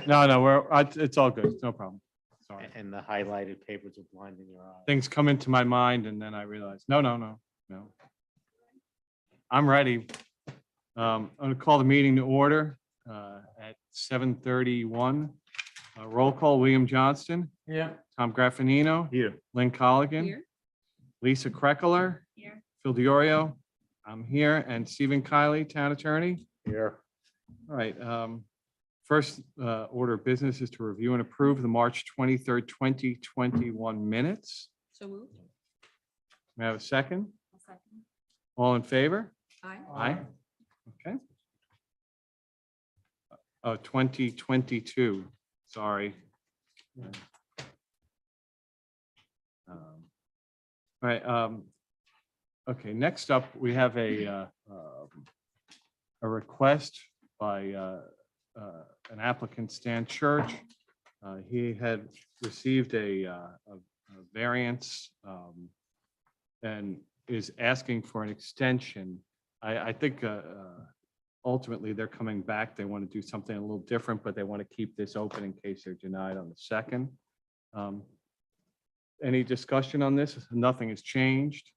No, it's all good. It's no problem. Sorry. And the highlighted papers are blinding your eyes. Things come into my mind and then I realize, no. I'm ready. I'm going to call the meeting to order at 7:31. Roll call, William Johnston, Yeah. Tom Graffinino, Here. Lynn Colligan, Here. Lisa Kreckler, Here. Phil Diorio. I'm here, and Stephen Kiley, Town Attorney. Here. All right. First order of business is to review and approve the March 23rd, 2021 minutes. So moved. May I have a second? I'll second. All in favor? Aye. Aye. Okay. 2022, sorry. All right. Okay, next up, we have a request by an applicant, Stan Church. He had received a variance and is asking for an extension. I think ultimately they're coming back. They want to do something a little different, but they want to keep this open in case they're denied on the second. Any discussion on this? Nothing has changed.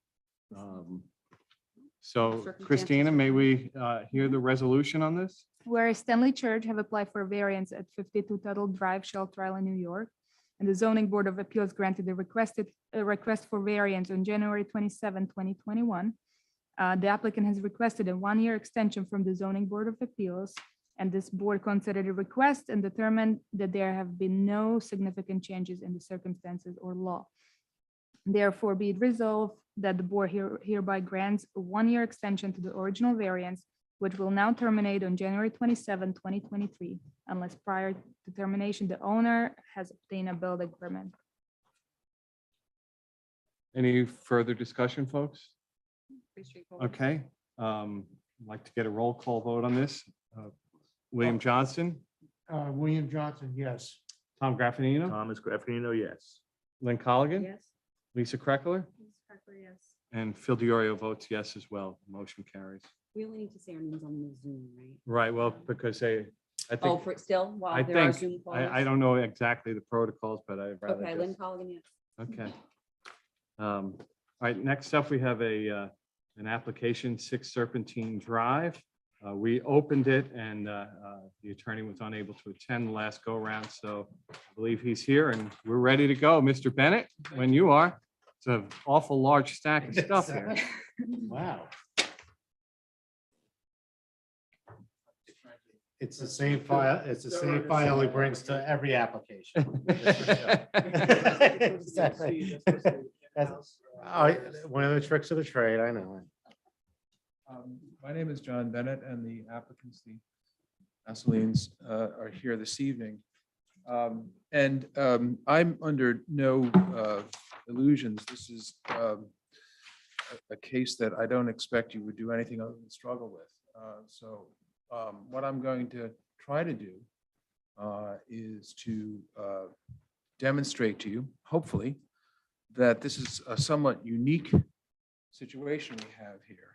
So Christina, may we hear the resolution on this? Whereas Stanley Church have applied for a variance at 52 Tuttle Drive, Shelter Island, New York, and the Zoning Board of Appeals granted a request for variance on January 27, 2021. The applicant has requested a one-year extension from the Zoning Board of Appeals, and this board considered a request and determined that there have been no significant changes in the circumstances or law. Therefore, be it resolved that the board hereby grants a one-year extension to the original variance, which will now terminate on January 27, 2023, unless prior to termination, the owner has obtained a building permit. Any further discussion, folks? Pretty straightforward. Okay. I'd like to get a roll call vote on this. William Johnston, William Johnson, yes. Tom Graffinino, Thomas Graffinino, yes. Lynn Colligan, Yes. Lisa Kreckler, Ms. Parker, yes. and Phil Diorio votes yes as well. Motion carries. We only need to say our names on the Zoom, right? Right, well, because I Oh, think, for still, I while there are think, Zoom calls? I don't know exactly the protocols, but I'd rather Okay, Lynn just, Colligan, yes. okay. All right, next up, we have an application, 6 Serpentine Drive. We opened it and the attorney was unable to attend the last go around, so I believe he's here and we're ready to go. Mr. Bennett, when you are. It's an awful large stack of stuff here. Wow. It's the same file, it's the same file he brings to every application. Exactly. One of the tricks of the trade, I know. My name is John Bennett, and the applicants, the Asselines, are here this evening. I'm under no illusions. This is a case that I don't expect you would do anything other than struggle with. So what I'm going to try to do is to demonstrate to you, hopefully, that this is a somewhat unique situation we have here.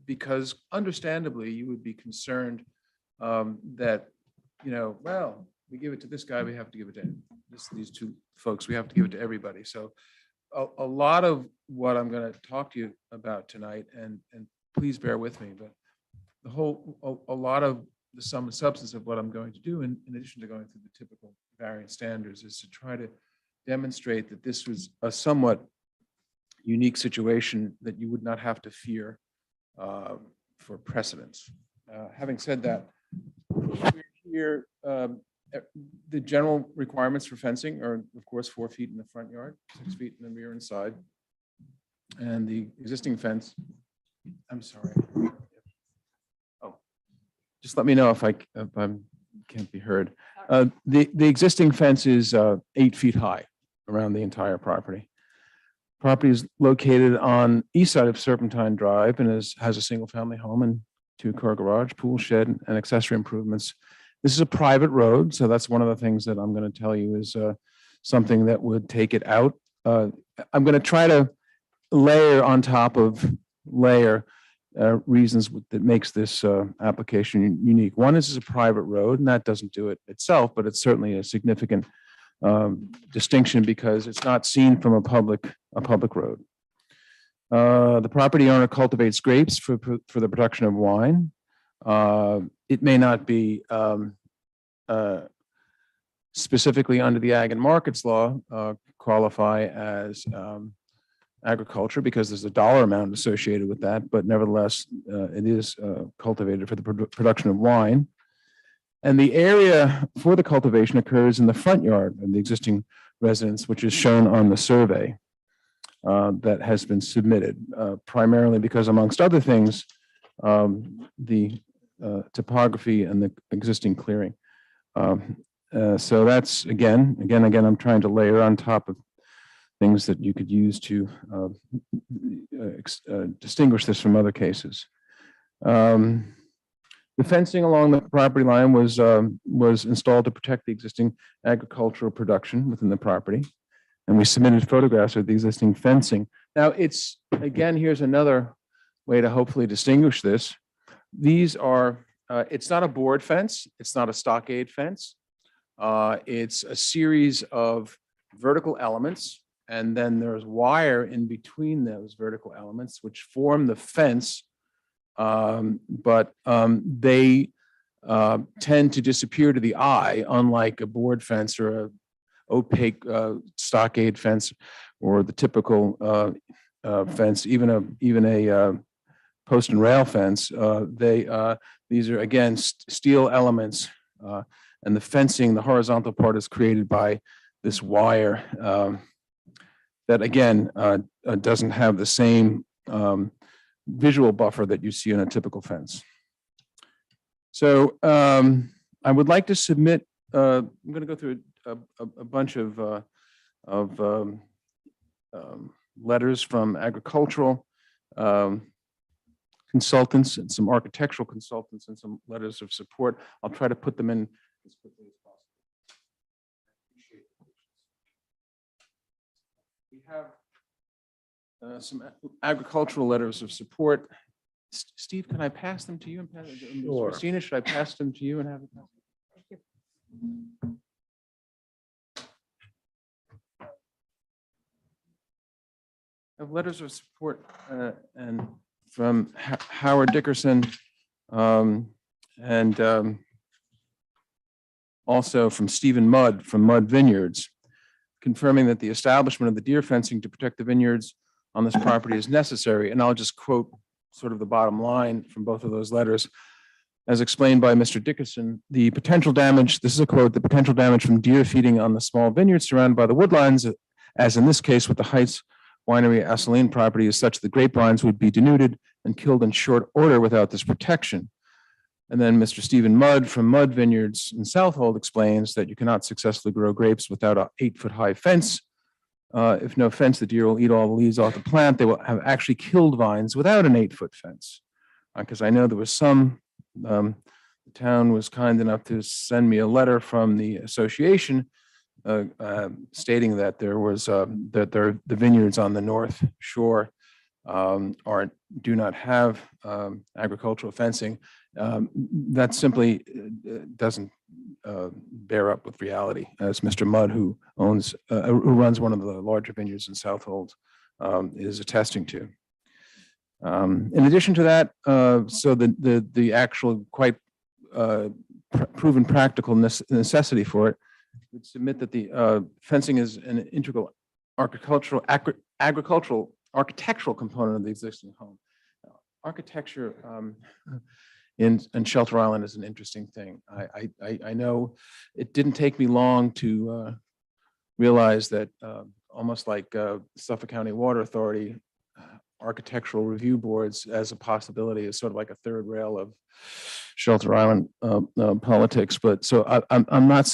Because understandably, you would be concerned that, well, we give it to this guy, we have to give it to these two folks, we have to give it to everybody. So a lot of what I'm going to talk to you about tonight, and please bear with me, but a lot of the sum and substance of what I'm going to do, in addition to going through the typical variance standards, is to try to demonstrate that this was a somewhat unique situation that you would not have to fear for precedence. Having said that, we're here, the general requirements for fencing are, of course, 4 feet in the front yard, 6 feet in the rear and side. And the existing fence, I'm sorry. Oh, just let me know if I can't be heard. The existing fence is 8 feet high around the entire property. Property is located on east side of Serpentine Drive and has a single-family home and 2-car garage, pool shed, and accessory improvements. This is a private road, so that's one of the things that I'm going to tell you is something that would take it out. I'm going to try to layer on top of layer reasons that makes this application unique. One is it's a private road, and that doesn't do it itself, but it's certainly a significant distinction because it's not seen from a public road. The property owner cultivates grapes for the production of wine. It may not be specifically under the Ag and Markets Law qualify as agriculture because there's a dollar amount associated with that, but nevertheless, it is cultivated for the production of wine. And the area for the cultivation occurs in the front yard of the existing residence, which is shown on the survey that has been submitted, primarily because, amongst other things, the topography and the existing clearing. So that's, again, I'm trying to layer on top of things that you could use to distinguish this from other cases. The fencing along the property line was installed to protect the existing agricultural production within the property. And we submitted photographs of the existing fencing. Now it's, again, here's another way to hopefully distinguish this. These are, it's not a board fence. It's not a stockade fence. It's a series of vertical elements. And then there's wire in between those vertical elements, which form the fence. But they tend to disappear to the eye, unlike a board fence or a opaque stockade fence or the typical fence, even a post and rail fence. These are, again, steel elements, and the fencing, the horizontal part, is created by this wire that, again, doesn't have the same visual buffer that you see in a typical fence. So I would like to submit, I'm going to go through a bunch of letters from agricultural consultants and some architectural consultants and some letters of support. I'll try to put them in as quickly as possible. We have some agricultural letters of support. Steve, can I pass them to you? And Sure. Christina, should I pass them to you and have it? Thank you. I have letters of support and from Howard Dickerson and also from Stephen Mudd from Mudd Vineyards, confirming that the establishment of the deer fencing to protect the vineyards on this property is necessary. And I'll just quote sort of the bottom line from both of those letters. As explained by Mr. Dickerson, the potential damage, this is a quote, the potential damage from deer feeding on the small vineyards surrounded by the woodlines, as in this case with the Heights Winery Assaline property, is such that grapevines would be denuded and killed in short order without this protection. And then Mr. Stephen Mudd from Mudd Vineyards in Southold explains that you cannot successfully grow grapes without an 8-foot-high fence. If no fence, the deer will eat all the leaves off the plant. They will have actually killed vines without an 8-foot fence. Because I know there was some, the town was kind enough to send me a letter from the association stating that there was the vineyards on the North Shore do not have agricultural fencing. That simply doesn't bear up with reality, as Mr. Mudd, who runs one of the larger vineyards in Southold, is attesting to. In addition to that, so the actual quite proven practical necessity for it would submit that the fencing is an integral architectural component of the existing home. Architecture in Shelter Island is an interesting thing. I know it didn't take me long to realize that almost like Suffolk County Water Authority, architectural review boards as a possibility is sort of like a third rail of Shelter Island politics. But so I'm not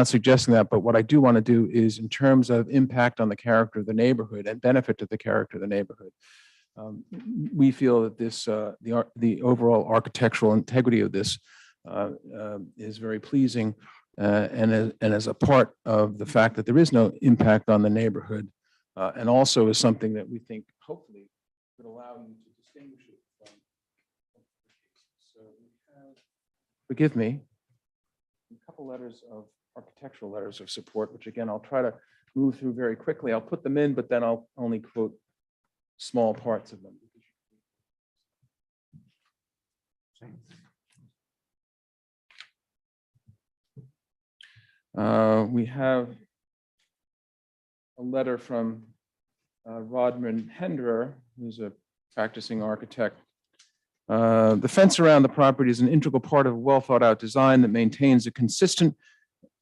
suggesting that, but what I do want to do is, in terms of impact on the character of the neighborhood and benefit to the character of the neighborhood, we feel that this the overall architectural integrity of this is very pleasing, and as a part of the fact that there is no impact on the neighborhood, and also is something that we think hopefully would allow you to distinguish it from forgive me, a couple letters of architectural letters of support, which again, I'll try to move through very quickly. I'll put them in, but then I'll only quote small parts of them. We have a letter from Rodman Henderer, who's a practicing architect. The fence around the property is an integral part of a well thought out design that maintains a consistent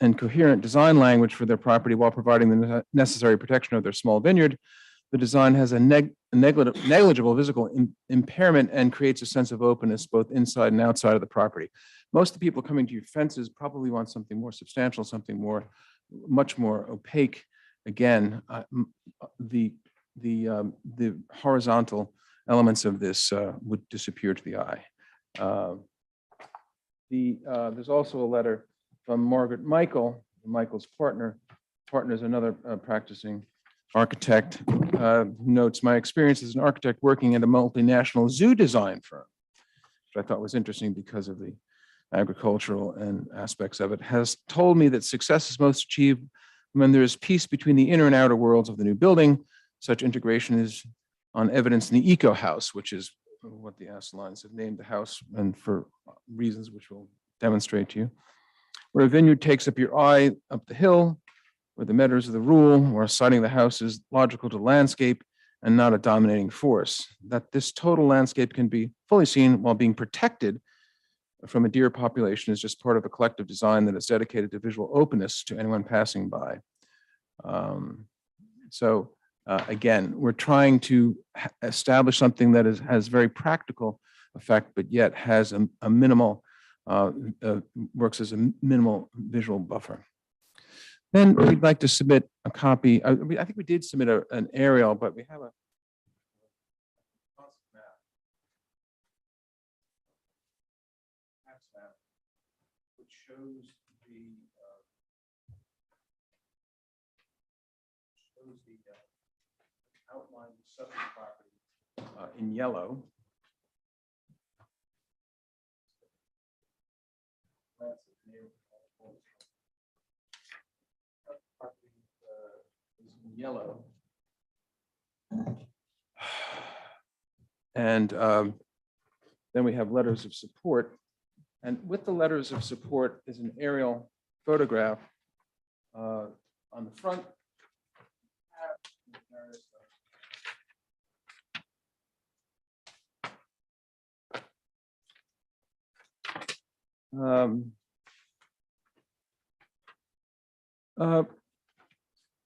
and coherent design language for their property while providing the necessary protection of their small vineyard. The design has a negligible physical impairment and creates a sense of openness both inside and outside of the property. Most of the people coming to your fences probably want something more substantial, something much more opaque. Again, the horizontal elements of this would disappear to the eye. There's also a letter from Margaret Michael, Michael's partner. Partner is another practicing architect who notes, my experience as an architect working at a multinational zoo design firm, which I thought was interesting because of the agricultural and aspects of it, has told me that success is most achieved when there is peace between the inner and outer worlds of the new building. Such integration is on evidence in the Eco House, which is what the Asselines have named the house, and for reasons which we'll demonstrate to you, where a vineyard takes up your eye up the hill, where the meadows are the rule, where siting the house is logical to landscape and not a dominating force. That this total landscape can be fully seen while being protected from a deer population is just part of a collective design that is dedicated to visual openness to anyone passing by. Again, we're trying to establish something that has very practical effect, but yet has a minimal, works as a minimal visual buffer. Then we'd like to submit a copy. I think we did submit an aerial, but we have a map which shows the outline of the southern property in yellow. Is in yellow. And then we have letters of support. And with the letters of support is an aerial photograph on the front.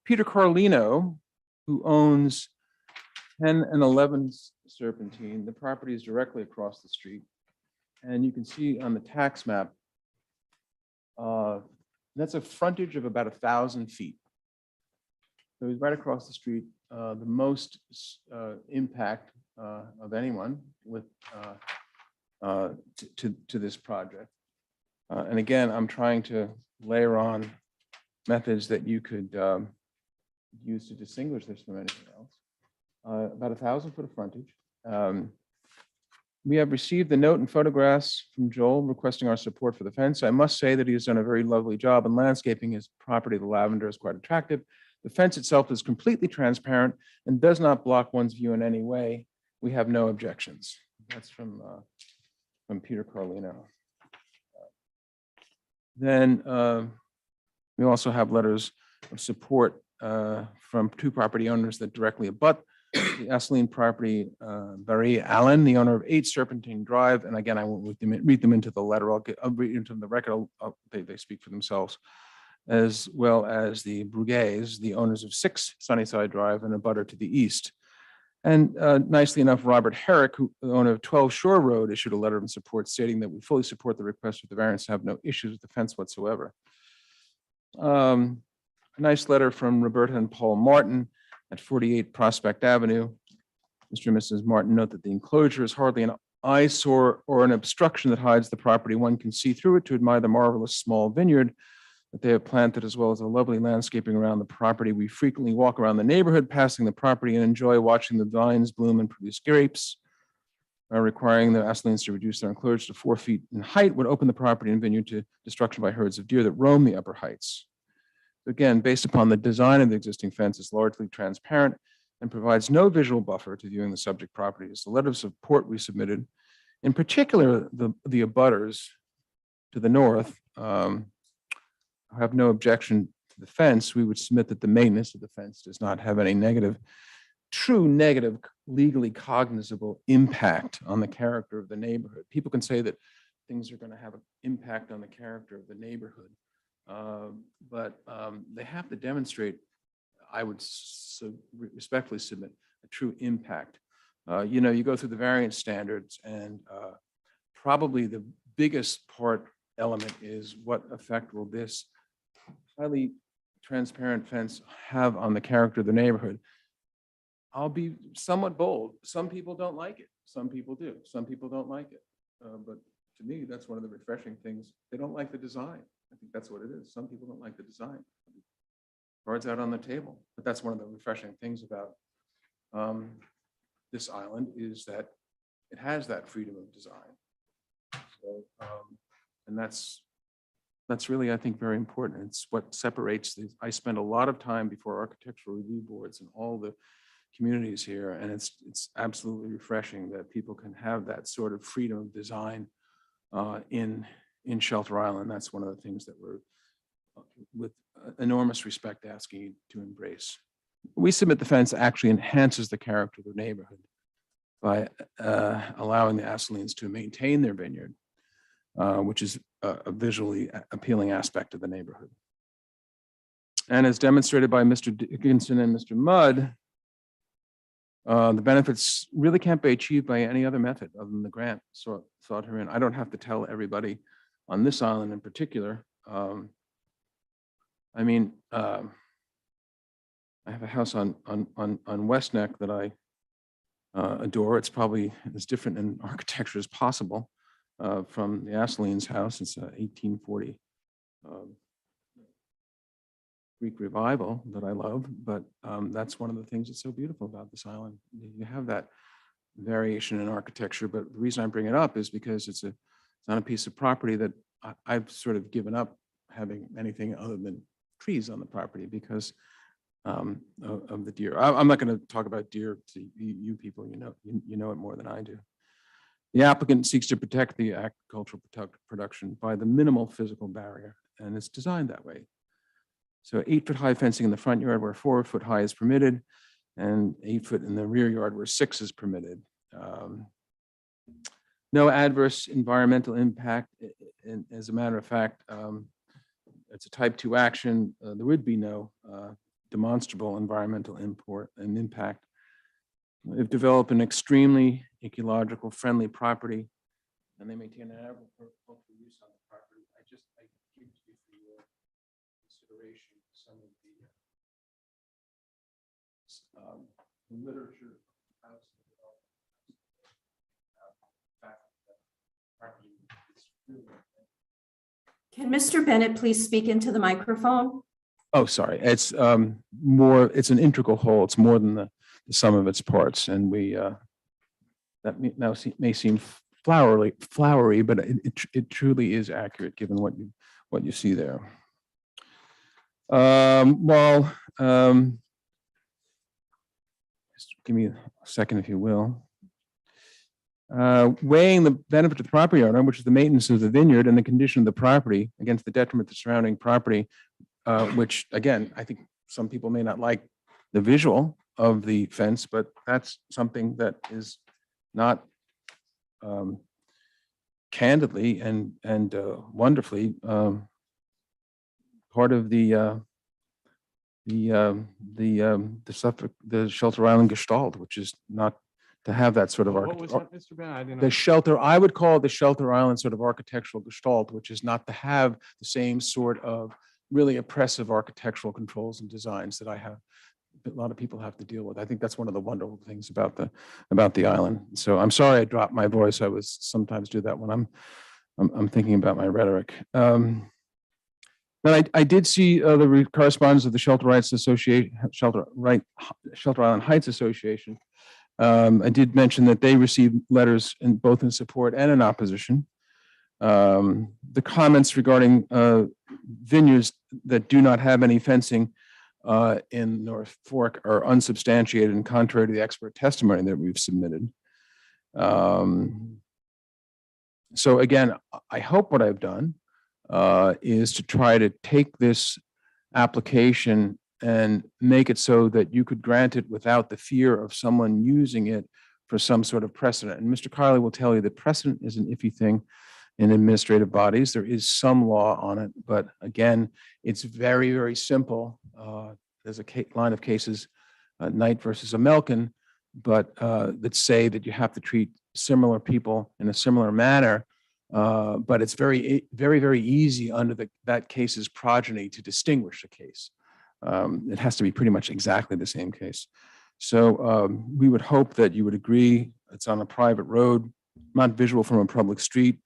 Peter Carlino, who owns 10 and 11 Serpentine, the property is directly across the street. And you can see on the tax map, that's a frontage of about 1,000 feet. So he's right across the street, the most impact of anyone with to this project. And again, I'm trying to layer on methods that you could use to distinguish this from anything else. About 1,000 foot of frontage. We have received the note and photographs from Joel requesting our support for the fence. I must say that he has done a very lovely job in landscaping his property. The lavender is quite attractive. The fence itself is completely transparent and does not block one's view in any way. We have no objections. That's from Peter Carlino. Then we also have letters of support from two property owners that directly abut the Asseline property, Barry Allen, the owner of 8 Serpentine Drive. And again, I won't read them into the letter. I'll read into the record. They speak for themselves, as well as the Bruguets, the owners of 6 Sunnyside Drive and a butter to the east. And nicely enough, Robert Herrick, the owner of 12 Shore Road, issued a letter of support stating that we fully support the request for the variance to have no issues with the fence whatsoever. A nice letter from Roberta and Paul Martin at 48 Prospect Avenue. Mr. and Mrs. Martin note that the enclosure is hardly an eyesore or an obstruction that hides the property. One can see through it to admire the marvelous small vineyard that they have planted, as well as the lovely landscaping around the property. We frequently walk around the neighborhood, passing the property, and enjoy watching the vines bloom and produce grapes. requiring the Asselines to reduce their enclosure to 4 feet in height would open the property and vineyard to destruction by herds of deer that roam the upper heights. Again, based upon the design of the existing fence, it's largely transparent and provides no visual buffer to viewing the subject properties. The letter of support we submitted, in particular, the abutters to the north, have no objection to the fence. We would submit that the maintenance of the fence does not have any true negative, legally cognizable impact on the character of the neighborhood. People can say that things are going to have an impact on the character of the neighborhood, but they have to demonstrate, I would respectfully submit, a true impact. You go through the variance standards, and probably the biggest element is what effect will this highly transparent fence have on the character of the neighborhood. I'll be somewhat bold. Some people don't like it. Some people do. Some people don't like it. But to me, that's one of the refreshing things. They don't like the design. I think that's what it is. Some people don't like the design. Cards out on the table. But that's one of the refreshing things about this island, is that it has that freedom of design. So, and that's really, I think, very important. It's what separates these. I spend a lot of time before architectural review boards and all the communities here, and it's absolutely refreshing that people can have that sort of freedom of design in Shelter Island. That's one of the things that we're, with enormous respect, asking you to embrace. We submit the fence actually enhances the character of the neighborhood by allowing the Asselines to maintain their vineyard, which is a visually appealing aspect of the neighborhood. And as demonstrated by Mr. Dickinson and Mr. Mudd, the benefits really can't be achieved by any other method other than the grant sought herein. I don't have to tell everybody on this island in particular. I have a house on West Neck that I adore. It's probably as different in architecture as possible from the Asselines house. It's a 1840 Greek revival that I love, but that's one of the things that's so beautiful about this island. You have that variation in architecture, but the reason I bring it up is because it's on a piece of property that I've sort of given up having anything other than trees on the property because of the deer. I'm not going to talk about deer to you people. You know it more than I do. The applicant seeks to protect the agricultural production by the minimal physical barrier, and it's designed that way. So 8-foot high fencing in the front yard where 4-foot high is permitted, and 8 foot in the rear yard where 6 is permitted. No adverse environmental impact. And as a matter of fact, it's a type 2 action. There would be no demonstrable environmental impact. They've developed an extremely ecological friendly property, and they maintain an agricultural use on the property. I give to you for your consideration some of the literature. Can Mr. Bennett please speak into the microphone? Oh, sorry. It's it's an integral whole. It's more than the sum of its parts. And that may seem flowery, but it truly is accurate given what you see there. Just give me a second, if you will. Weighing the benefit to the property owner, which is the maintenance of the vineyard and the condition of the property against the detriment to the surrounding property, which again, I think some people may not like the visual of the fence, but that's something that is not candidly and wonderfully part of the Shelter Island gestalt, which is not to have that sort of What was architecture. that, Mr. Bennett? I didn't The shelter, I would call it the Shelter Island sort of architectural gestalt, which is not to have the same sort of really oppressive architectural controls and designs that a lot of people have to deal with. I think that's one of the wonderful things about the island. So I'm sorry I dropped my voice. I was sometimes do that when I'm thinking about my rhetoric. But I did see the correspondence of the Shelter Island Heights Association, I did mention that they received letters in both in support and in opposition. The comments regarding vineyards that do not have any fencing in North Fork are unsubstantiated and contrary to the expert testimony that we've submitted. So again, I hope what I've done is to try to take this application and make it so that you could grant it without the fear of someone using it for some sort of precedent. And Mr. Carley will tell you that precedent is an iffy thing in administrative bodies. There is some law on it, but again, it's very, very simple. There's a line of cases, Knight versus Amelkin, but that say that you have to treat similar people in a similar manner. But it's very, very easy under that case's progeny to distinguish a case. It has to be pretty much exactly the same case. So we would hope that you would agree. It's on a private road, not visual from a public street.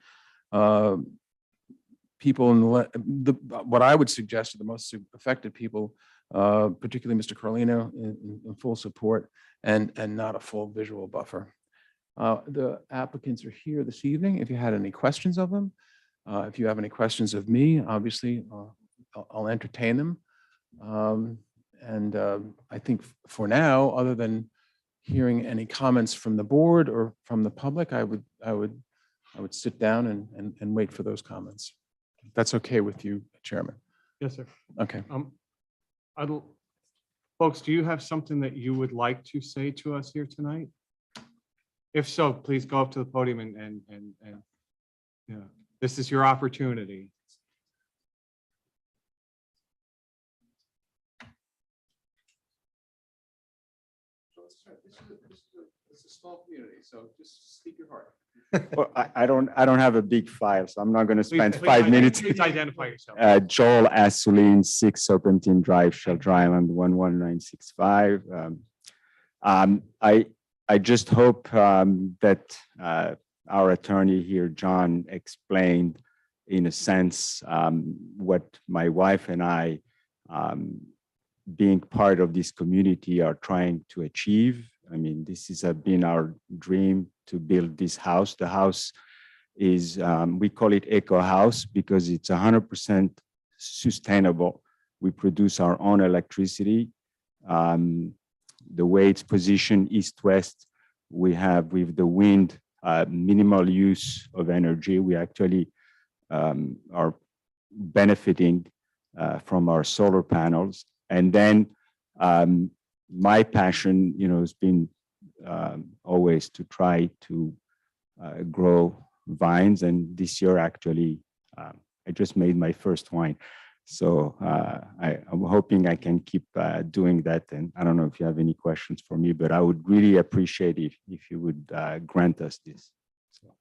People in what I would suggest are the most affected people, particularly Mr. Carlino, in full support and not a full visual buffer. The applicants are here this evening. If you had any questions of them, if you have any questions of me, obviously I'll entertain them. I think for now, other than hearing any comments from the board or from the public, I would sit down and wait for those comments. If that's okay with you, Chairman. Yes, sir. Okay. Folks, do you have something that you would like to say to us here tonight? If so, please go up to the podium and yeah, this is your opportunity. It's a small community, so just speak your heart. Well, I don't have a big file, so I'm not going to spend Please 5 minutes. Please identify yourself. Joel Assulin, 6 Serpentine Drive, Shelter Island, 11965. I just hope that our attorney here, John, explained in a sense what my wife and I, being part of this community, are trying to achieve. I mean, this has been our dream to build this house. The house is, we call it Eco House because it's 100% sustainable. We produce our own electricity. The way it's positioned east-west, we have with the wind, minimal use of energy. We actually are benefiting from our solar panels. And then my passion, has been always to try to grow vines. And this year, actually, I just made my first wine. So I'm hoping I can keep doing that. And I don't know if you have any questions for me, but I would really appreciate if you would grant us this. So.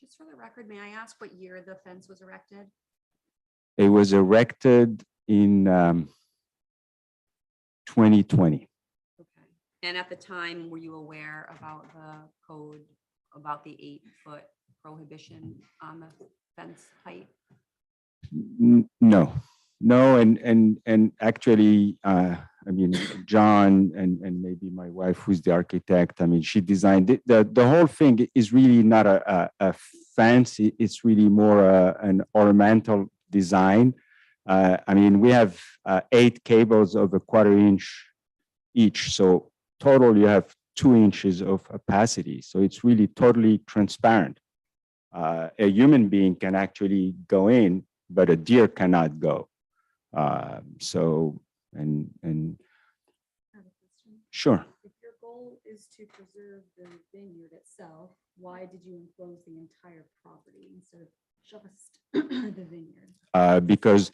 Just for the record, may I ask what year the fence was erected? It was erected in 2020. Okay. And at the time, were you aware about the code, about the 8-foot prohibition on the fence height? No, and actually, I mean, John and maybe my wife, who's the architect, I mean, she designed it. The whole thing is really not a fence. It's really more an ornamental design. I mean, we have 8 cables of 1/4 inch each. So total, you have 2 inches of opacity. So it's really totally transparent. A human being can actually go in, but a deer cannot go. So, and I have a question. sure. If your goal is to preserve the vineyard itself, why did you enclose the entire property instead of just the vineyard? Because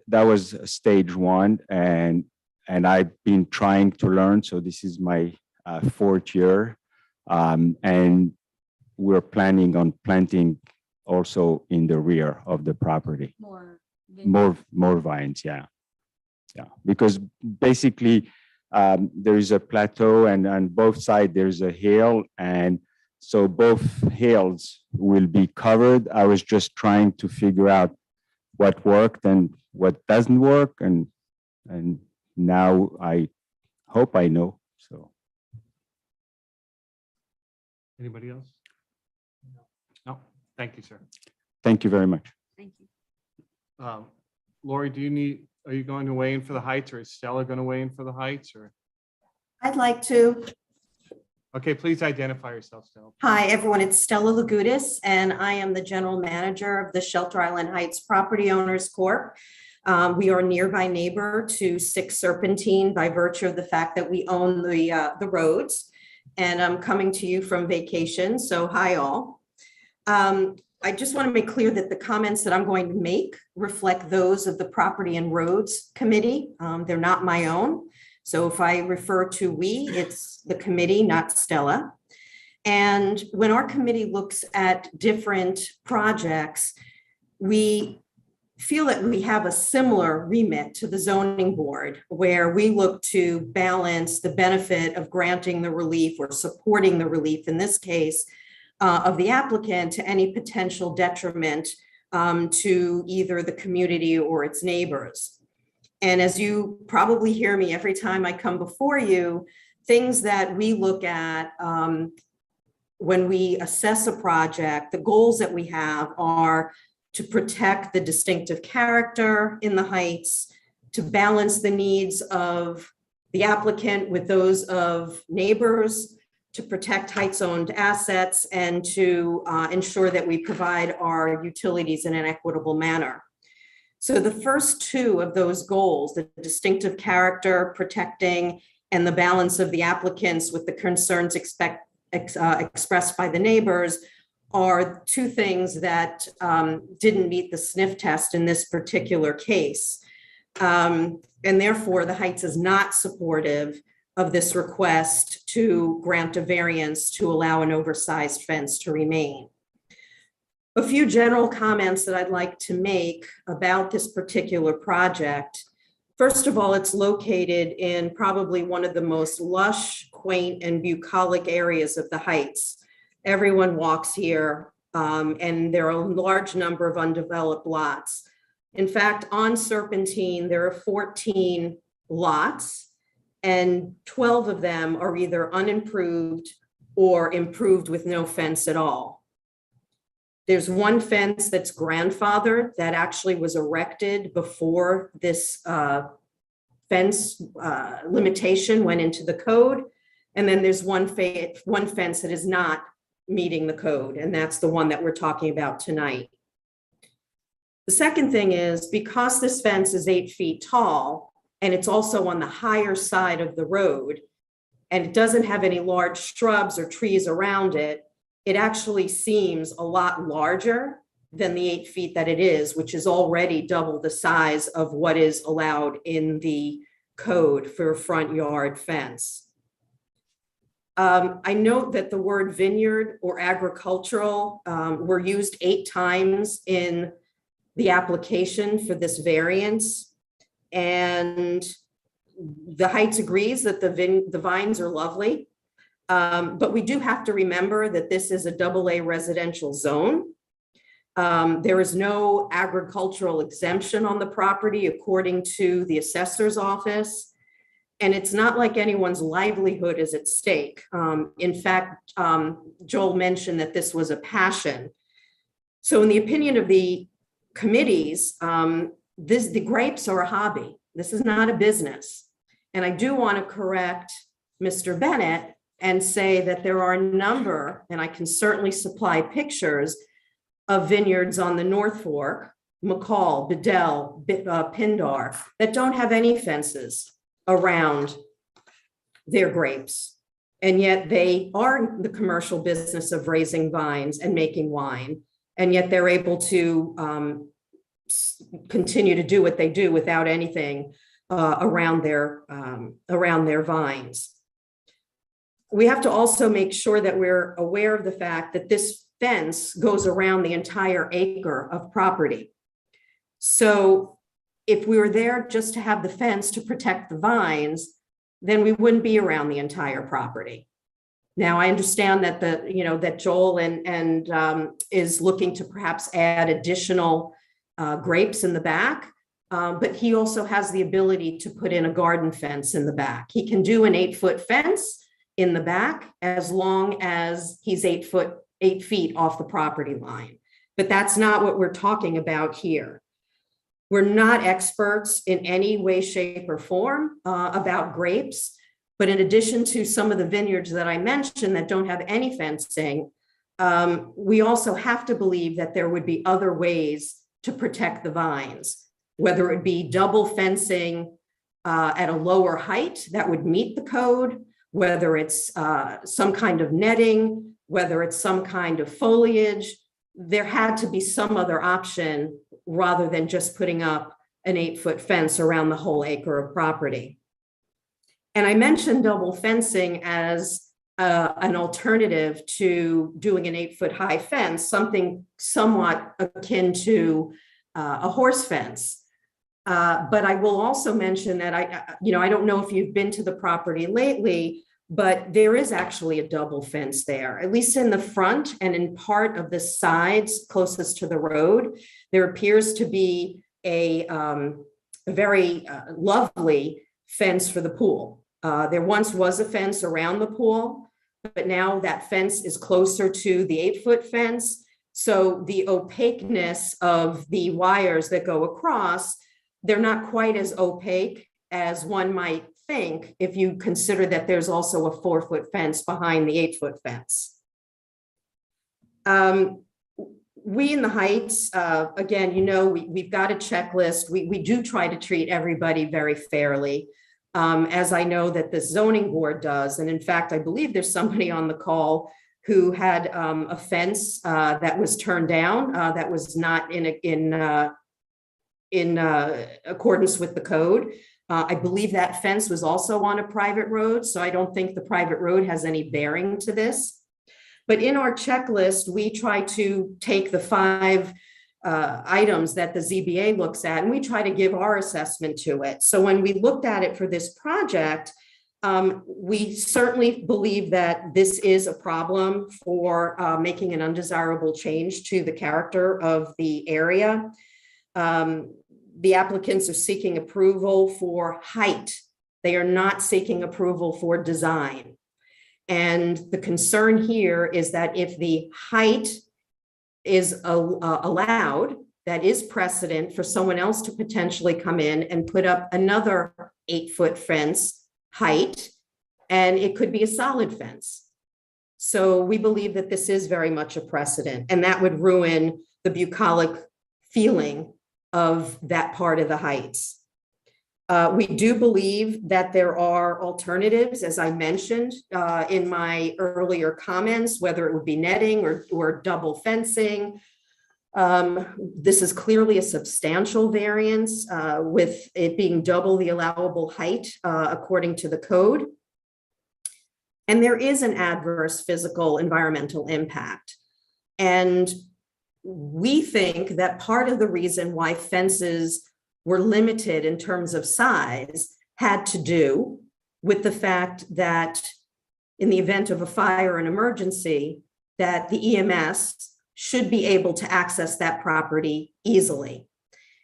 that was stage 1, and I've been trying to learn. So this is my 4th year, and we're planning on planting also in the rear of the property. More vineyard. More vines, yeah. Because basically there is a plateau, and on both sides there's a hill, and so both hills will be covered. I was just trying to figure out what worked and what doesn't work, and now hope I know. So Anybody else? No, thank you, sir. thank you very much. Thank you. Lori, are you going to weigh in for the heights, or is Stella going to weigh in for the heights, or? I'd like to. Okay, please identify yourself, Stella. Hi, everyone. It's Stella Lagudis, and I am the general manager of the Shelter Island Heights Property Owners Corp. We are nearby neighbor to 6 Serpentine by virtue of the fact that we own the roads. And I'm coming to you from vacation, so hi all. I just want to make clear that the comments that I'm going to make reflect those of the Property and Roads Committee. They're not my own. So if I refer to we, it's the committee, not Stella. And when our committee looks at different projects, we feel that we have a similar remit to the zoning board, where we look to balance the benefit of granting the relief or supporting the relief, in this case, of the applicant, to any potential detriment to either the community or its neighbors. And as you probably hear me every time I come before you, things that we look at when we assess a project, the goals that we have are to protect the distinctive character in the Heights, to balance the needs of the applicant with those of neighbors, to protect Heights-owned assets, and to ensure that we provide our utilities in an equitable manner. So the first 2 of those goals, the distinctive character, protecting, and the balance of the applicants with the concerns expressed by the neighbors, are 2 things that didn't meet the sniff test in this particular case. And therefore, the Heights is not supportive of this request to grant a variance to allow an oversized fence to remain. A few general comments that I'd like to make about this particular project. First of all, it's located in probably one of the most lush, quaint, and bucolic areas of the Heights. Everyone walks here, and there are a large number of undeveloped lots. In fact, on Serpentine, there are 14 lots, and 12 of them are either unimproved or improved with no fence at all. There's one fence that's grandfathered that actually was erected before this fence limitation went into the code. And then there's one fence that is not meeting the code, and that's the one that we're talking about tonight. The second thing is, because this fence is 8 feet tall, and it's also on the higher side of the road, and it doesn't have any large shrubs or trees around it, it actually seems a lot larger than the 8 feet that it is, which is already double the size of what is allowed in the code for a front yard fence. I note that the word vineyard or agricultural were used 8 times in the application for this variance. And the Heights agrees that the vines are lovely. But we do have to remember that this is a AA residential zone. There is no agricultural exemption on the property according to the assessor's office. And it's not like anyone's livelihood is at stake. In fact, Joel mentioned that this was a passion. So in the opinion of the committees, the grapes are a hobby. This is not a business. And I do want to correct Mr. Bennett and say that there are a number, and I can certainly supply pictures of vineyards on the North Fork, McCall, Bedell, Pindar, that don't have any fences around their grapes. And yet they are in the commercial business of raising vines and making wine. And yet they're able to continue to do what they do without anything around their vines. We have to also make sure that we're aware of the fact that this fence goes around the entire acre of property. So if we were there just to have the fence to protect the vines, then we wouldn't be around the entire property. Now, I understand that that Joel is looking to perhaps add additional grapes in the back, But he also has the ability to put in a garden fence in the back. He can do an 8-foot fence in the back as long as he's 8 feet off the property line. But that's not what we're talking about here. We're not experts in any way, shape, or form about grapes. But in addition to some of the vineyards that I mentioned that don't have any fencing, we also have to believe that there would be other ways to protect the vines, whether it be double fencing at a lower height that would meet the code, whether it's some kind of netting, whether it's some kind of foliage. There had to be some other option rather than just putting up an 8-foot fence around the whole acre of property. And I mentioned double fencing as an alternative to doing an 8-foot high fence, something somewhat akin to a horse fence. But I will also mention that I don't know if you've been to the property lately, but there is actually a double fence there, at least in the front and in part of the sides closest to the road. There appears to be a very lovely fence for the pool. There once was a fence around the pool, but now that fence is closer to the 8-foot fence. So the opaqueness of the wires that go across, they're not quite as opaque as one might think if you consider that there's also a 4-foot fence behind the 8-foot fence. We in the Heights, again, we've got a checklist. We do try to treat everybody very fairly, as I know that the zoning board does. And in fact, I believe there's somebody on the call who had a fence that was turned down, that was not in accordance with the code. I believe that fence was also on a private road, so I don't think the private road has any bearing to this. But in our checklist, we try to take the 5 items that the ZBA looks at, and we try to give our assessment to it. So when we looked at it for this project, we certainly believe that this is a problem for making an undesirable change to the character of the area. The applicants are seeking approval for height. They are not seeking approval for design. And the concern here is that if the height is allowed, that is precedent for someone else to potentially come in and put up another 8-foot fence height, and it could be a solid fence. So we believe that this is very much a precedent, and that would ruin the bucolic feeling of that part of the Heights. We do believe that there are alternatives, as I mentioned in my earlier comments, whether it would be netting or double fencing. This is clearly a substantial variance with it being double the allowable height according to the code. And there is an adverse physical environmental impact. And we think that part of the reason why fences were limited in terms of size had to do with the fact that in the event of a fire and emergency, that the EMS should be able to access that property easily.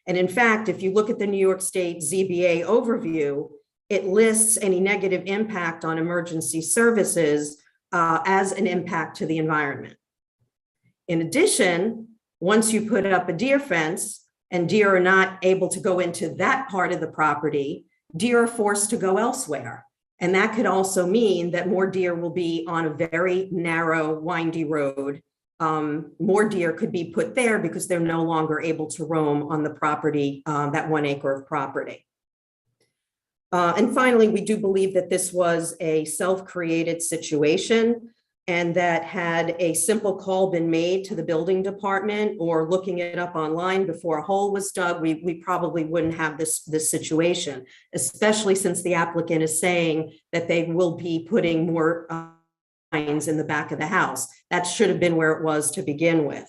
And in fact, if you look at the New York State ZBA overview, it lists any negative impact on emergency services as an impact to the environment. In addition, once you put up a deer fence and deer are not able to go into that part of the property, deer are forced to go elsewhere. And that could also mean that more deer will be on a very narrow, windy road. More deer could be put there because they're no longer able to roam on the property, that 1 acre of property. And finally, we do believe that this was a self-created situation, and that had a simple call been made to the building department or looking it up online before a hole was dug, we probably wouldn't have this situation, especially since the applicant is saying that they will be putting more lines in the back of the house. That should have been where it was to begin with.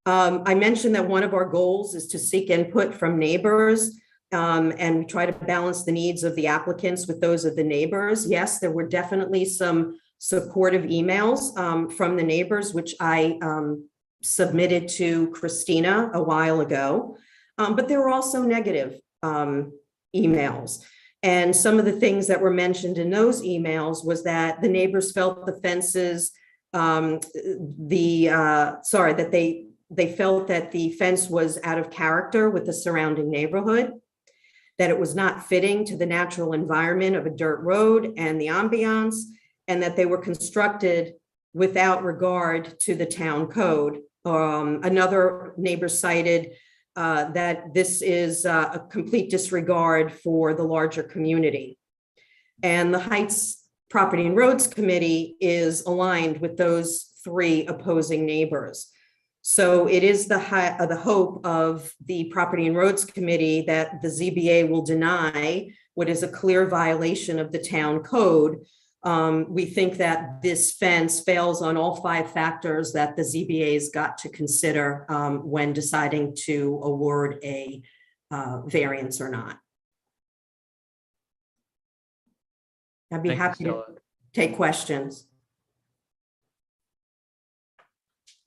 I mentioned that one of our goals is to seek input from neighbors. And we try to balance the needs of the applicants with those of the neighbors. Yes, there were definitely some supportive emails from the neighbors, which I submitted to Christina a while ago. But there were also negative emails. And some of the things that were mentioned in those emails was that the neighbors felt the fences, that they felt that the fence was out of character with the surrounding neighborhood, that it was not fitting to the natural environment of a dirt road and the ambiance, and that they were constructed without regard to the town code. Another neighbor cited that this is a complete disregard for the larger community. And the Heights Property and Roads Committee is aligned with those three opposing neighbors. So it is the hope of the Property and Roads Committee that the ZBA will deny what is a clear violation of the town code. We think that this fence fails on all 5 factors that the ZBA's got to consider when deciding to award a variance or not. I'd be Thank you, happy to Stella. take questions.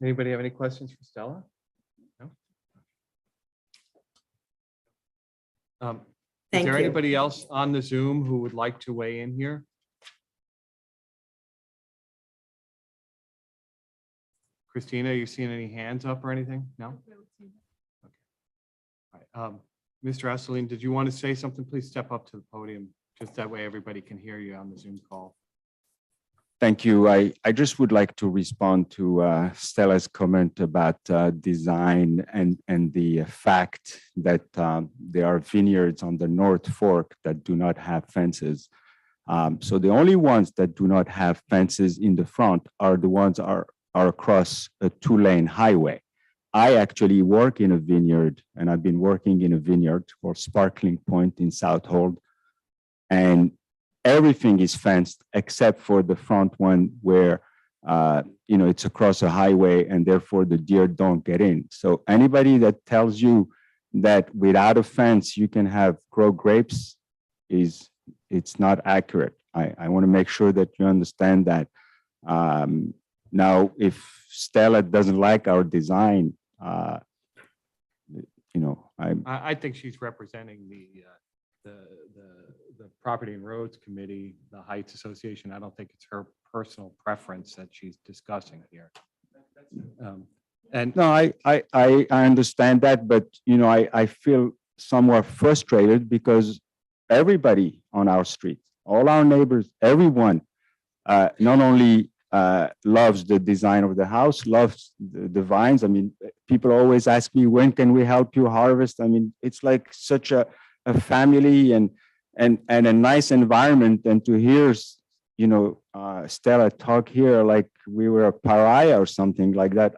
Anybody have any questions for Stella? No? Is Thank there you. anybody else on the Zoom who would like to weigh in here? Christina, you seen any hands up or anything? No? Okay. All right. Mr. Esseline, did you want to say something? Please step up to the podium. Just that way everybody can hear you on the Zoom call. Thank you. I just would like to respond to Stella's comment about design and the fact that there are vineyards on the North Fork that do not have fences. So the only ones that do not have fences in the front are the ones are across a 2-lane highway. I actually work in a vineyard, and I've been working in a vineyard called Sparkling Point in Southold. And everything is fenced except for the front one where, it's across a highway and therefore the deer don't get in. So anybody that tells you that without a fence you can grow grapes it's not accurate. I want to make sure that you understand that. Now, if Stella doesn't like our design, I think she's representing the Property and Roads Committee, the Heights Association. I don't think it's her personal preference that she's discussing here. And No, I understand that, but I feel somewhat frustrated because everybody on our street, all our neighbors, everyone, not only loves the design of the house, loves the vines. I mean, people always ask me, when can we help you harvest? I mean, it's like such a family and a nice environment. And to hear, Stella talk here like we were a pariah or something like that,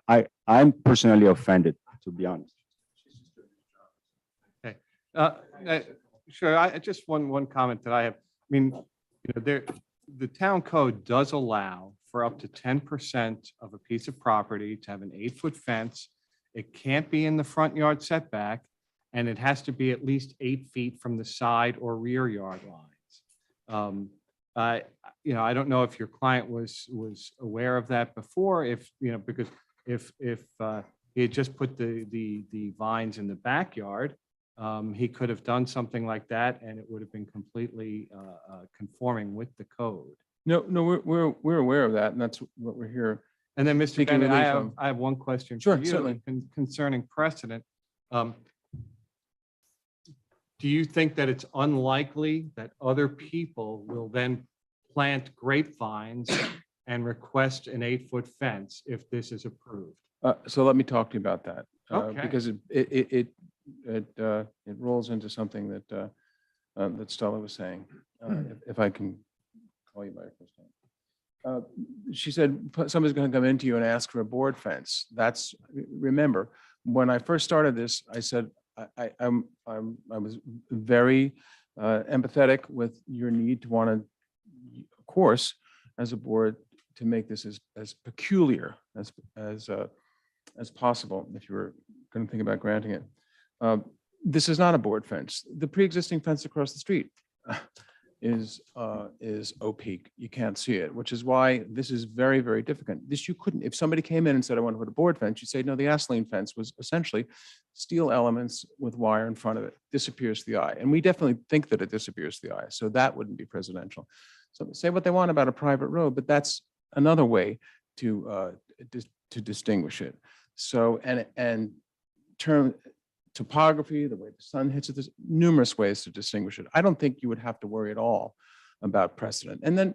I'm personally offended, to be honest. Okay. Sure. I just one comment that I have. I mean, the town code does allow for up to 10% of a piece of property to have an 8-foot fence. It can't be in the front yard setback, and it has to be at least 8 feet from the side or rear yard lines. I don't know if your client was aware of that before, because if he had just put the vines in the backyard, he could have done something like that, and it would have been completely conforming with the code. No, we're aware of that, and that's what we're here. And then, Mr. Speaking Bennett, relief I have one question for Sure, you certainly. concerning precedent. Do you think that it's unlikely that other people will then plant grapevines and request an 8-foot fence if this is approved? So let me talk to you about that. Okay. Because it rolls into something that that Stella was saying. If I can call you by your first name. She said somebody's going to come into you and ask for a board fence. Remember, when I first started this, I said I was very empathetic with your need to want to, of course, as a board, to make this as peculiar as possible if you were going to think about granting it. This is not a board fence. The pre-existing fence across the street is opaque. You can't see it, which is why this is very, very difficult. This you couldn't, if somebody came in and said, I want to put a board fence, you'd say, no, the Assaline fence was essentially steel elements with wire in front of it, disappears to the eye. And we definitely think that it disappears to the eye. So that wouldn't be presidential. So say what they want about a private road, but that's another way to distinguish it. So, and term topography, the way the sun hits it, there's numerous ways to distinguish it. I don't think you would have to worry at all about precedent. And then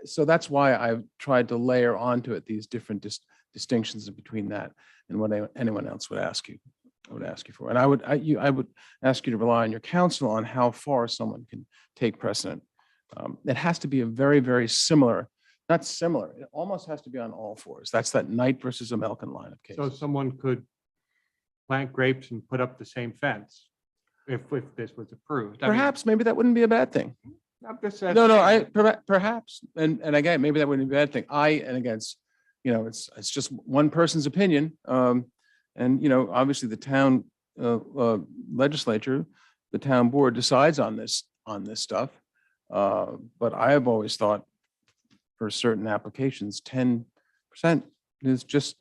so that's why I've tried to layer onto it these different distinctions between that and what anyone else would ask you. For. And I would ask you to rely on your counsel on how far someone can take precedent. It has to be a very, very similar, not similar, it almost has to be on all fours. That's that Knight versus Amelkin line of So cases. someone could plant grapes and put up the same fence if this was approved. I mean, Perhaps, maybe that wouldn't be a bad thing. I'm just No, saying- perhaps, and again, maybe that wouldn't be a bad thing. And again, it's just one person's opinion. And, obviously the town legislature, the town board decides on this stuff. But I have always thought for certain applications, 10% is just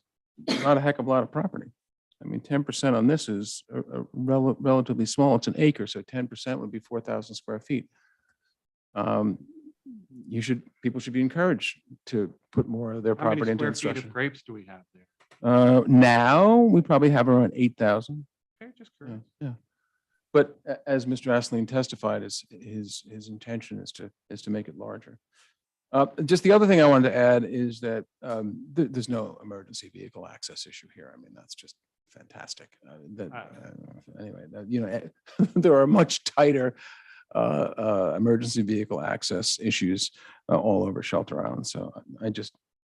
not a heck of a lot of property. I mean, 10% on this is relatively small. It's an acre, so 10% would be 4,000 square feet. People should be encouraged to put more of their How many property into square feet construction. of grapes do we have there? Now, we probably have around 8,000. Okay, just curious. Yeah. But as Mr. Asseline testified, his intention is to make it larger. Just the other thing I wanted to add is that there's no emergency vehicle access issue here. I mean, that's just fantastic. Anyway, there are much tighter emergency vehicle access issues all over Shelter Island. So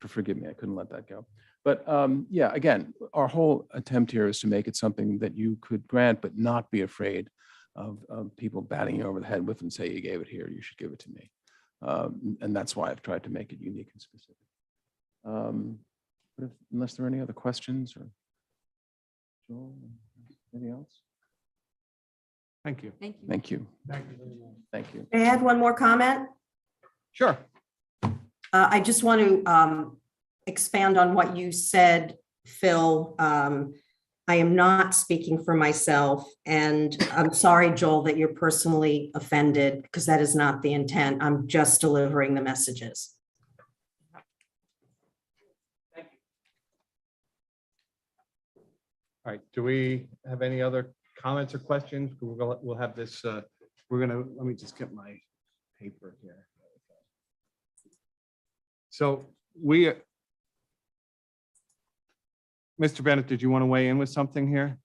forgive me, I couldn't let that go. But yeah, again, our whole attempt here is to make it something that you could grant, but not be afraid of people batting you over the head with and say, you gave it here, you should give it to me. And that's why I've tried to make it unique and specific. But unless there are any other questions or Joel, anything else? Thank you. Thank you. Thank you. Thank you very much. Thank you. May I add one more comment? Sure. I just want to expand on what you said, Phil. I am not speaking for myself, and I'm sorry, Joel, that you're personally offended, because that is not the intent. I'm just delivering the messages. All right, do we have any other comments or questions? We'll have this, let me just get my paper here. So Mr. Bennett, did you want to weigh in with something here?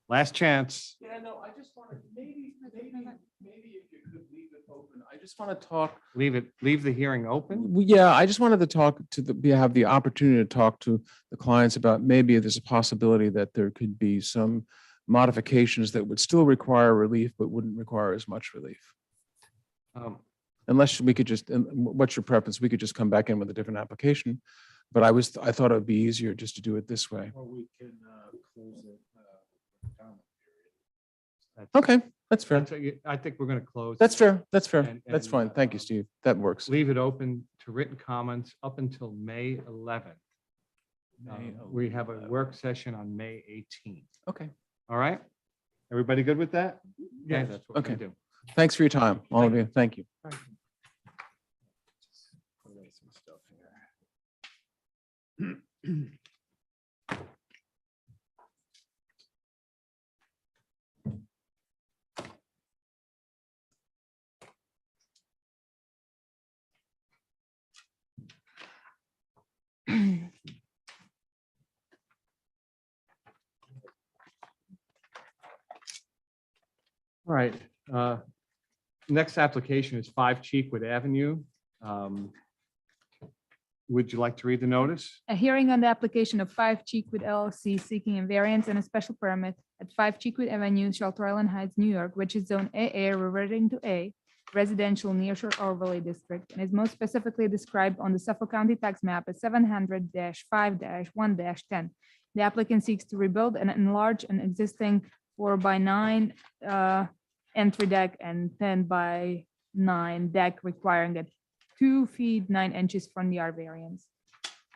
Last chance. Yeah, no, I just wanted, maybe if you could leave it open. I just want to talk. Leave the hearing open? Yeah, I just wanted to talk have the opportunity to talk to the clients about maybe there's a possibility that there could be some modifications that would still require relief, but wouldn't require as much relief. Unless we could just, and what's your preference? We could just come back in with a different application. But I thought it would be easier just to do it this way. Or we can close it. Okay, that's fair. I think we're going to close. That's fair. That's fair. And- That's and, fine. Thank you, Steve. That works. Leave it open to written comments up until May 11th. We have a work session on May 18th. Okay. All right? Everybody good with that? Yeah, Yes. that's what we're Okay. gonna do. Thanks for your time, all of you. Thank you. All right. Next application is 5 Cheekwood Avenue. Would you like to read the notice? A hearing on the application of 5 Cheekwood LLC seeking a variance and a special permit at 5 Cheekwood Avenue, Shelter Island Heights, New York, which is zone AA reverting to A, residential nearshore overlay district, and is most specifically described on the Suffolk County tax map as 700-5-1-10. The applicant seeks to rebuild and enlarge an existing 4x9 entry deck and 10 by 9 deck requiring a 2 feet 9 inches front yard variance.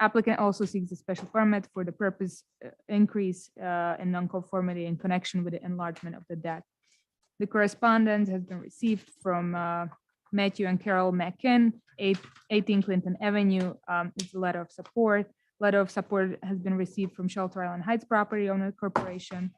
Applicant also seeks a special permit for the purpose increase in nonconformity in connection with the enlargement of the deck. The correspondence has been received from Matthew and Carol McKinn, 18 Clinton Avenue. It's a letter of support. Letter of support has been received from Shelter Island Heights Property Owner Corporation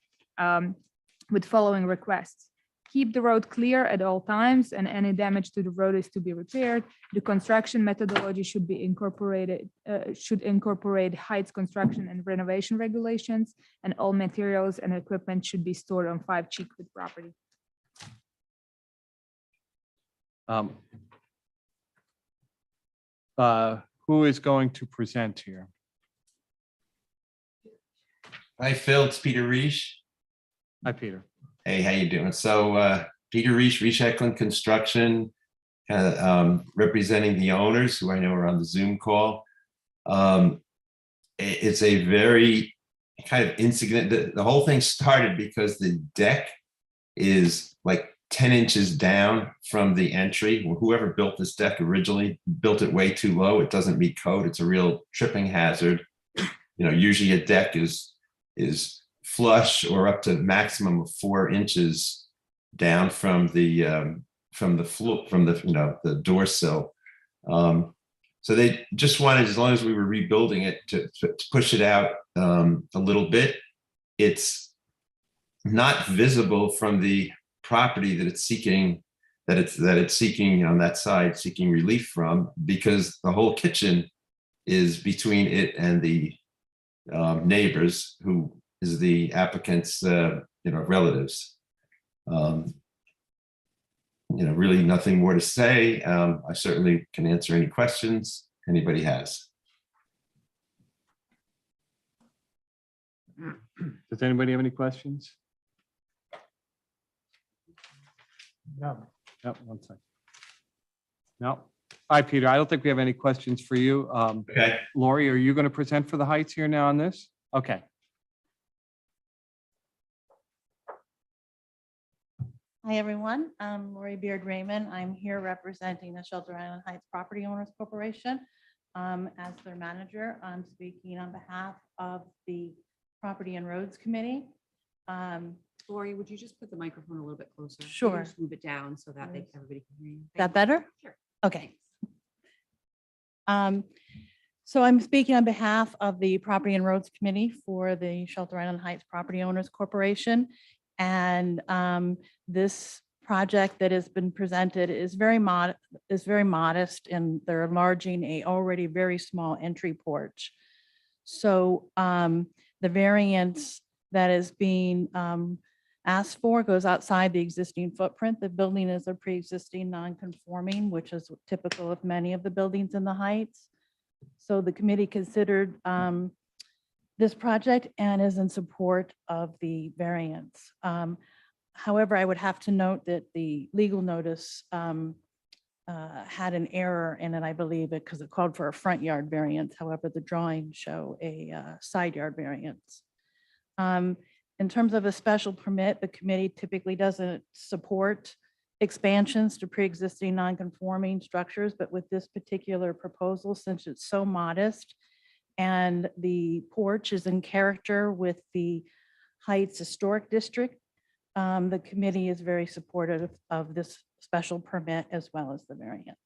with following requests. Keep the road clear at all times and any damage to the road is to be repaired. The construction methodology should be incorporated, should incorporate Heights construction and renovation regulations, and all materials and equipment should be stored on 5 Cheekwood property. Who is going to present here? Hi, Phil, it's Peter Reich. Hi, Peter. Hey, how you doing? So Peter Reich Eklund Construction, representing the owners who I know are on the Zoom call. It's a very kind of insignificant, the whole thing started because the deck is like 10 inches down from the entry. Whoever built this deck originally built it way too low. It doesn't meet code. It's a real tripping hazard. You know, usually a deck is flush or up to maximum of 4 inches down from the floor, from the door sill. So they just wanted, as long as we were rebuilding it, to push it out a little bit. It's not visible from the property that it's seeking, that it's seeking on that side, seeking relief from, because the whole kitchen is between it and the neighbors, who is the applicant's relatives. Really nothing more to say. I certainly can answer any questions anybody has. Does anybody have any questions? No. Yep, one second. No. Hi, Peter. I don't think we have any questions for you. Okay. Lori, are you going to present for the Heights here now on this? Okay. Hi, everyone. I'm Lori Beard Raymond. I'm here representing the Shelter Island Heights Property Owners Corporation. As their manager, I'm speaking on behalf of the Property and Roads Committee. Lori, would you just put the microphone a little bit closer? Maybe Sure. just move it down so that everybody can hear you. That better? Sure. Okay. So I'm speaking on behalf of the Property and Roads Committee for the Shelter Island Heights Property Owners Corporation. And this project that has been presented is very modest, and they're enlarging a already very small entry porch. So the variance that is being asked for goes outside the existing footprint. The building is a pre-existing non-conforming, which is typical of many of the buildings in the Heights. So the committee considered this project and is in support of the variance. However, I would have to note that the legal notice had an error in it, I believe, because it called for a front yard variance. However, the drawings show a side yard variance. In terms of a special permit, the committee typically doesn't support expansions to pre-existing non-conforming structures, but with this particular proposal, since it's so modest and the porch is in character with the Heights Historic District, the committee is very supportive of this special permit as well as the variance.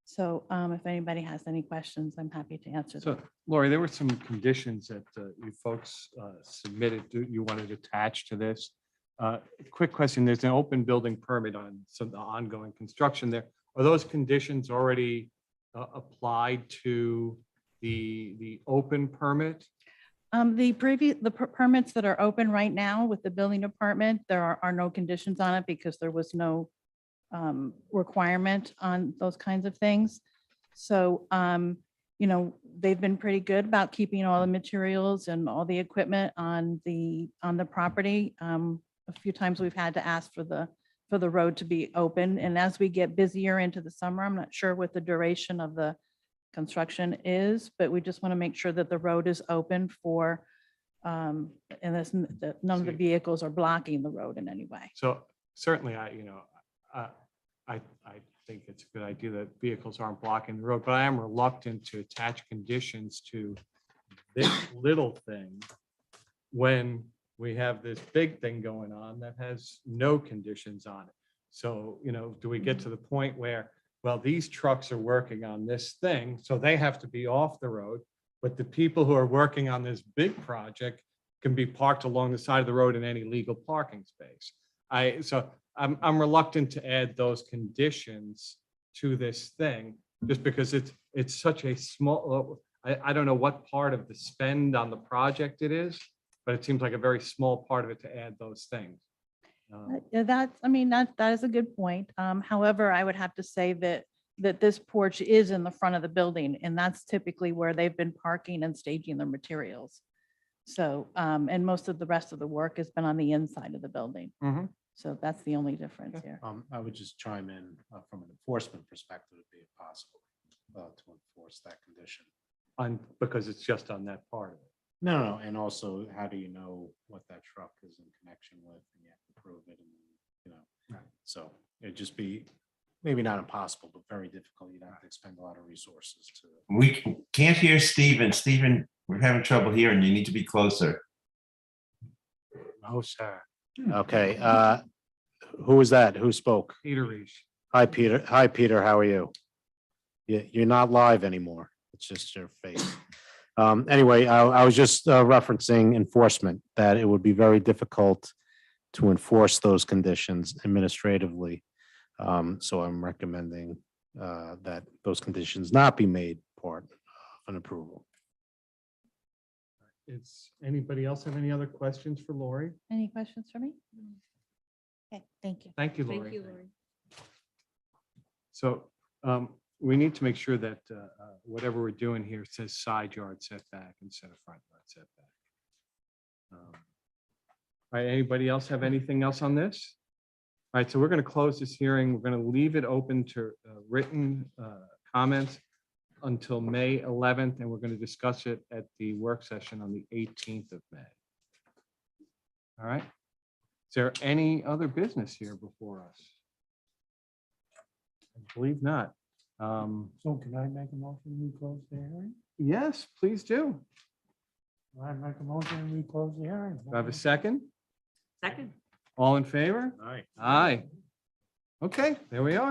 So if anybody has any questions, I'm happy to answer So them. Lori, there were some conditions that you folks submitted, you wanted attached to this. Quick question, there's an open building permit on some ongoing construction there. Are those conditions already applied to the open permit? The permits that are open right now with the building department, there are no conditions on it because there was no requirement on those kinds of things. So, they've been pretty good about keeping all the materials and all the equipment on the property. A few times we've had to ask for the road to be open. And as we get busier into the summer, I'm not sure what the duration of the construction is, but we just want to make sure that the road is open for, and that none of the vehicles are blocking the road in any way. So certainly I think it's a good idea that vehicles aren't blocking the road, but I am reluctant to attach conditions to this little thing when we have this big thing going on that has no conditions on it. So, do we get to the point where, well, these trucks are working on this thing, so they have to be off the road, but the people who are working on this big project can be parked along the side of the road in any legal parking space. I'm reluctant to add those conditions to this thing, just because it's such a small, I don't know what part of the spend on the project it is, but it seems like a very small part of it to add those things. Yeah, that is a good point. However, I would have to say that this porch is in the front of the building, and that's typically where they've been parking and staging their materials. So, and most of the rest of the work has been on the inside of the building. Mhm. So that's the only difference here. I would just chime in from an enforcement perspective, it'd be possible to enforce that condition. Because it's just on that part of it. No, and also, how do you know what that truck is in connection with? And you have to prove it, and Right. so it'd just be maybe not impossible, but very difficult. You'd have to expend a lot of resources to. We can't hear Stephen. Stephen, we're having trouble hearing. You need to be closer. No, sir. Okay, who was that? Who spoke? Peter Reach. Hi, Peter. Hi, Peter. How are you? You're not live anymore. It's just your face. Anyway, I was just referencing enforcement, that it would be very difficult to enforce those conditions administratively. So I'm recommending that those conditions not be made part of an approval. Anybody else have any other questions for Lori? Any questions for me? Okay, thank you. Thank you, Lori. Thank you, Lori. So we need to make sure that whatever we're doing here says side yard setback instead of front yard setback. All right, anybody else have anything else on this? All right, so we're going to close this hearing. We're going to leave it open to written comments until May 11th, and we're going to discuss it at the work session on the 18th of May. All right. Is there any other business here before us? I believe not. So can I make a motion, we close the hearing? Yes, please do. I make a motion, we close the hearing. Do I have a second? Second. All in favor? All right. Aye. Okay, there we are.